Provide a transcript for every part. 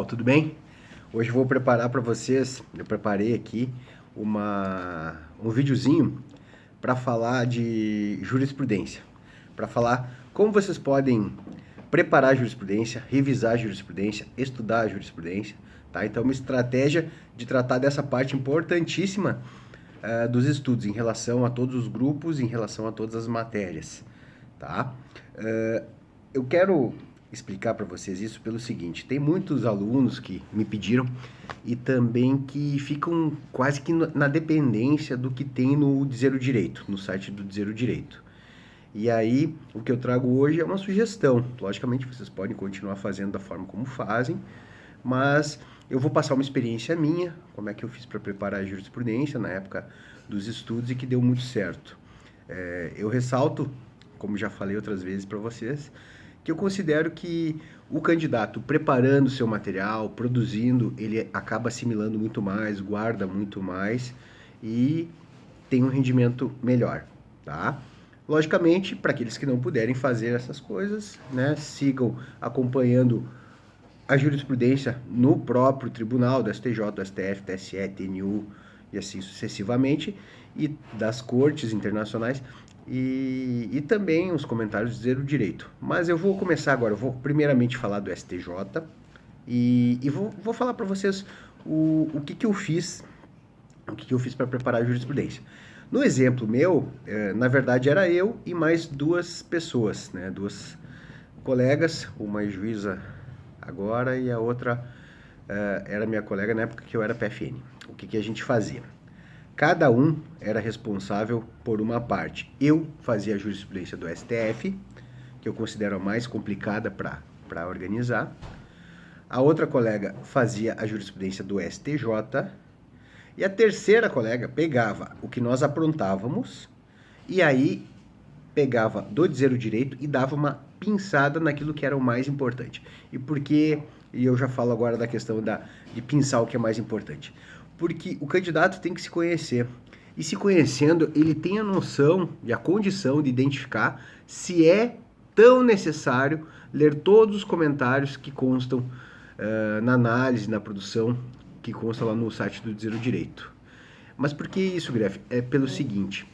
Tudo bem? Hoje eu vou preparar para vocês, eu preparei aqui um videozinho para falar de jurisprudência, para falar como vocês podem preparar a jurisprudência, revisar a jurisprudência, estudar a jurisprudência, tá? Então, uma estratégia de tratar dessa parte importantíssima dos estudos em relação a todos os grupos, em relação a todas as matérias, tá? Eu quero explicar para vocês isso pelo seguinte: tem muitos alunos que me pediram e também que ficam quase que na dependência do que tem no Dizer o Direito, no site do Dizer o Direito. E aí, o que eu trago hoje é uma sugestão. Logicamente, vocês podem continuar fazendo da forma como fazem, mas eu vou passar uma experiência minha, como é que eu fiz para preparar a jurisprudência na época dos estudos e que deu muito certo. Eu ressalto, como já falei outras vezes para vocês, que eu considero que o candidato preparando seu material, produzindo, ele acaba assimilando muito mais, guarda muito mais e tem um rendimento melhor, tá? Logicamente, para aqueles que não puderem fazer essas coisas, né, sigam acompanhando a jurisprudência no próprio tribunal, do STJ, do STF, TSE, TNU e assim sucessivamente, e das cortes internacionais, e também os comentários de Dizer o Direito. Mas eu vou começar agora, eu vou primeiramente falar do STJ e vou falar para vocês o que eu fiz, para preparar a jurisprudência. No exemplo meu, na verdade era eu e mais duas pessoas, né, duas colegas, uma juíza agora e a outra era minha colega na época que eu era PFN. O que a gente fazia? Cada um era responsável por uma parte. Eu fazia a jurisprudência do STF, que eu considero a mais complicada para organizar. A outra colega fazia a jurisprudência do STJ. E a terceira colega pegava o que nós aprontávamos e aí pegava do Dizer o Direito e dava uma pinçada naquilo que era o mais importante. E por que, e eu já falo agora da questão de pinçar o que é mais importante. Porque o candidato tem que se conhecer. E se conhecendo, ele tem a noção e a condição de identificar se é tão necessário ler todos os comentários que constam na análise, na produção, que consta lá no site do Dizer o Direito. Mas por que isso, Gref? É pelo seguinte,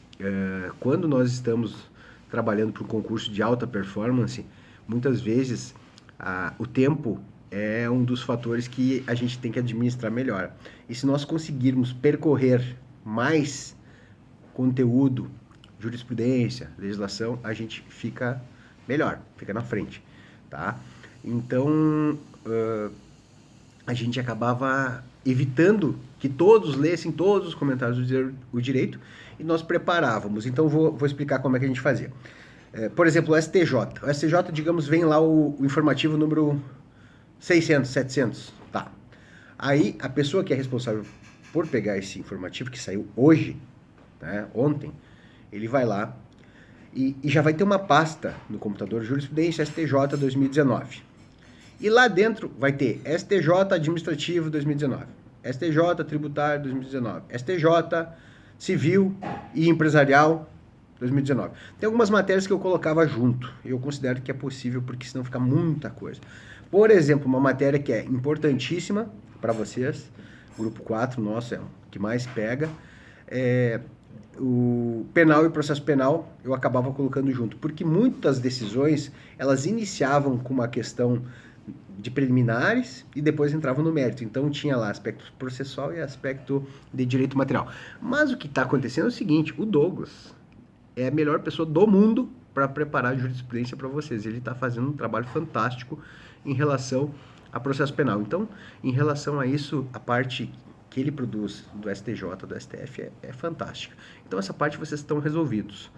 quando nós estamos trabalhando para um concurso de alta performance, muitas vezes o tempo é um dos fatores que a gente tem que administrar melhor. E se nós conseguirmos percorrer mais conteúdo, jurisprudência, legislação, a gente fica melhor, fica na frente, tá? Então, a gente acabava evitando que todos lessem todos os comentários do Dizer o Direito e nós preparávamos. Então, vou explicar como é que a gente fazia. Por exemplo, o STJ. O STJ, digamos, vem lá o informativo número 600, 700, tá. Aí, a pessoa que é responsável por pegar esse informativo, que saiu hoje, né, ontem, ele vai lá e já vai ter uma pasta no computador, Jurisprudência STJ 2019. E lá dentro vai ter STJ Administrativo 2019, STJ Tributário 2019, STJ Civil e Empresarial 2019. Tem algumas matérias que eu colocava junto. Eu considero que é possível, porque senão fica muita coisa. Por exemplo, uma matéria que é importantíssima para vocês, grupo 4 nosso é o que mais pega, o penal e o processo penal eu acabava colocando junto, porque muitas decisões elas iniciavam com uma questão de preliminares e depois entravam no mérito. Então tinha lá aspecto processual e aspecto de direito material. Mas o que está acontecendo é o seguinte: o Douglas é a melhor pessoa do mundo para preparar a jurisprudência para vocês. Ele está fazendo um trabalho fantástico em relação a processo penal. Então, em relação a isso, a parte que ele produz do STJ, do STF, é fantástica. Então, essa parte vocês estão resolvidos,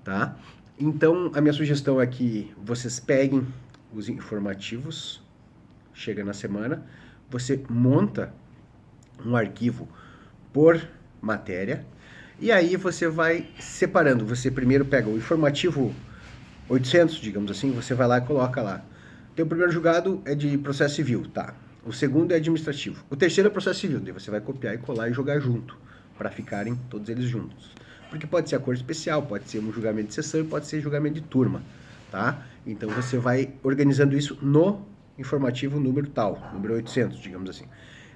tá? Então, a minha sugestão é que vocês peguem os informativos, chega na semana, você monta um arquivo por matéria, e aí você vai separando. Você primeiro pega o informativo 800, digamos assim, você vai lá e coloca lá. O primeiro julgado é de processo civil, tá? O segundo é administrativo. O terceiro é processo civil, daí você vai copiar e colar e jogar junto, para ficarem todos eles juntos. Porque pode ser acordo especial, pode ser um julgamento de sessão e pode ser julgamento de turma, tá? Então você vai organizando isso no informativo número tal, número 800, digamos assim.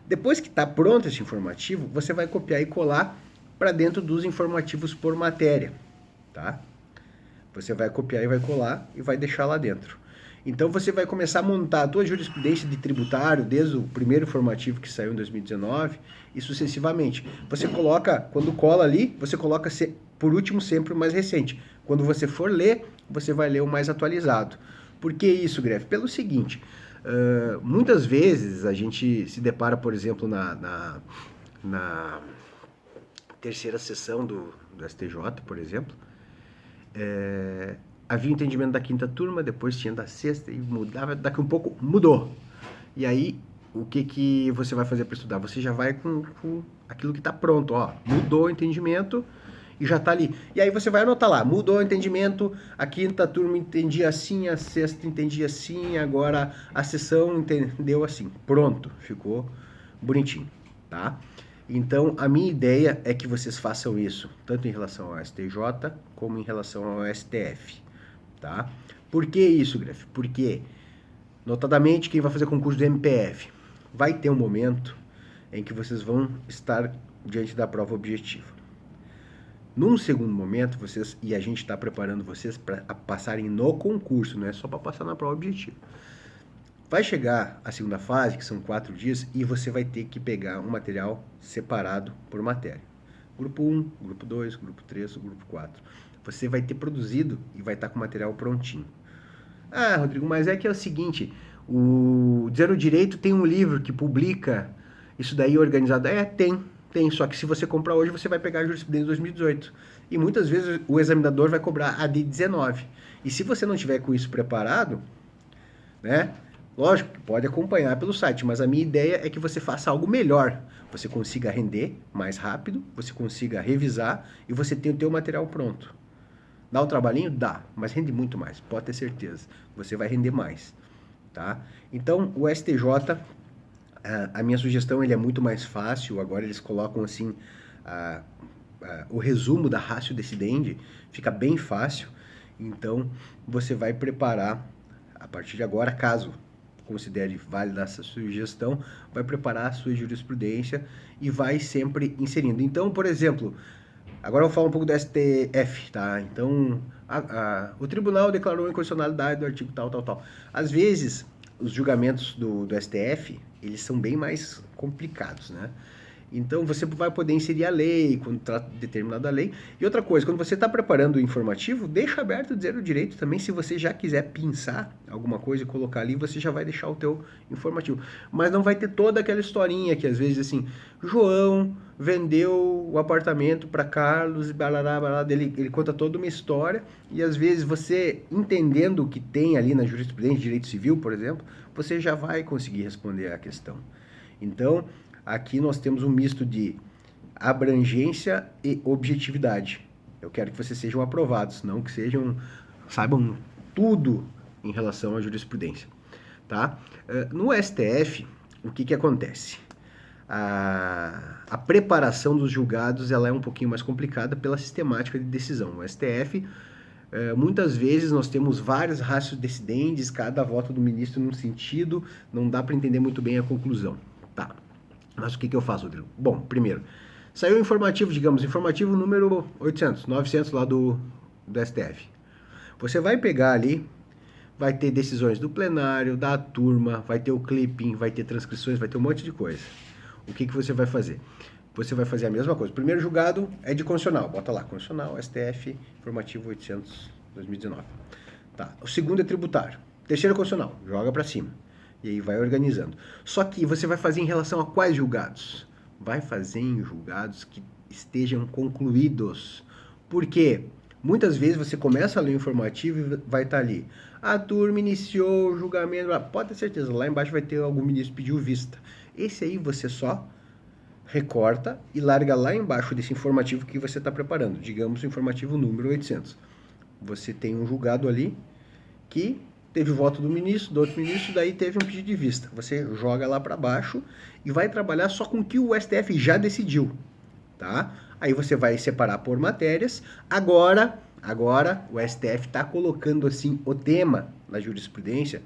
Depois que está pronto esse informativo, você vai copiar e colar para dentro dos informativos por matéria, tá? Você vai copiar e vai colar e vai deixar lá dentro. Então você vai começar a montar a tua jurisprudência de tributário desde o primeiro informativo que saiu em 2019 e sucessivamente. Você coloca, quando cola ali, você coloca por último sempre o mais recente. Quando você for ler, você vai ler o mais atualizado. Por que isso, Greve? Pelo seguinte, muitas vezes a gente se depara, por exemplo, na terceira sessão do STJ, por exemplo, havia o entendimento da quinta turma, depois tinha da sexta e mudava, daqui um pouco mudou. E aí, o que você vai fazer para estudar? Você já vai com aquilo que está pronto, ó, mudou o entendimento e já está ali. E aí você vai anotar lá, mudou o entendimento, a quinta turma entendia assim, a sexta entendia assim, agora a sessão entendeu assim. Pronto, ficou bonitinho, tá? Então, a minha ideia é que vocês façam isso, tanto em relação ao STJ, como em relação ao STF, tá? Por que isso, Gref? Porque, notadamente, quem vai fazer concurso do MPF, vai ter um momento em que vocês vão estar diante da prova objetiva. Num segundo momento, vocês, e a gente está preparando vocês para passarem no concurso, não é só para passar na prova objetiva. Vai chegar a segunda fase, que são 4 dias, e você vai ter que pegar um material separado por matéria. Grupo 1, grupo 2, grupo 3, grupo 4. Você vai ter produzido e vai estar com o material prontinho. Ah, Rodrigo, mas é que é o seguinte, o Zero Direito tem um livro que publica isso daí organizado. Tem, só que se você comprar hoje, você vai pegar a jurisprudência de 2018. E muitas vezes o examinador vai cobrar a de 19. E se você não tiver com isso preparado, né? Lógico que pode acompanhar pelo site, mas a minha ideia é que você faça algo melhor. Você consiga render mais rápido, você consiga revisar e você tenha o teu material pronto. Dá um trabalhinho? Dá, mas rende muito mais, pode ter certeza. Você vai render mais, tá? Então, o STJ, a minha sugestão, ele é muito mais fácil. Agora eles colocam assim, o resumo da ratio decidendi, fica bem fácil. Então, você vai preparar, a partir de agora, caso considere válida essa sugestão, vai preparar a sua jurisprudência e vai sempre inserindo. Então, por exemplo, agora eu vou falar um pouco do STF, tá? Então, o tribunal declarou a inconstitucionalidade do artigo tal, tal, tal. Às vezes, os julgamentos do STF, eles são bem mais complicados, né? Então, você vai poder inserir a lei, quando trata de determinada lei. E outra coisa, quando você está preparando o informativo, deixa aberto o Zero Direito também. Se você já quiser pinçar alguma coisa e colocar ali, você já vai deixar o teu informativo. Mas não vai ter toda aquela historinha que, às vezes, assim, João vendeu o apartamento para Carlos e balará, balará, ele conta toda uma história. E, às vezes, você, entendendo o que tem ali na jurisprudência de direito civil, por exemplo, você já vai conseguir responder a questão. Então, aqui nós temos um misto de abrangência e objetividade. Eu quero que vocês sejam aprovados, não que saibam tudo em relação à jurisprudência, tá? No STF, o que acontece? A preparação dos julgados ela é um pouquinho mais complicada pela sistemática de decisão. No STF, muitas vezes nós temos várias ratio decidendi, cada voto do ministro num sentido, não dá para entender muito bem a conclusão, tá? Mas o que eu faço, Rodrigo? Bom, primeiro, saiu o informativo, digamos, informativo número 800, 900 lá do STF. Você vai pegar ali, vai ter decisões do plenário, da turma, vai ter o clipping, vai ter transcrições, vai ter um monte de coisa. O que você vai fazer? Você vai fazer a mesma coisa. O primeiro julgado é de constitucional, bota lá, constitucional, STF, informativo 800, 2019. Tá. O segundo é tributário. Terceiro é constitucional, joga para cima. E aí vai organizando. Só que você vai fazer em relação a quais julgados? Vai fazer em julgados que estejam concluídos. Por quê? Muitas vezes você começa a ler o informativo e vai estar ali. A turma iniciou o julgamento. Pode ter certeza, lá embaixo vai ter algum ministro que pediu vista. Esse aí você só recorta e larga lá embaixo desse informativo que você está preparando. Digamos o informativo número 800. Você tem um julgado ali que teve o voto do ministro, do outro ministro, daí teve um pedido de vista. Você joga lá para baixo e vai trabalhar só com o que o STF já decidiu, tá? Aí você vai separar por matérias. Agora o STF está colocando assim o tema na jurisprudência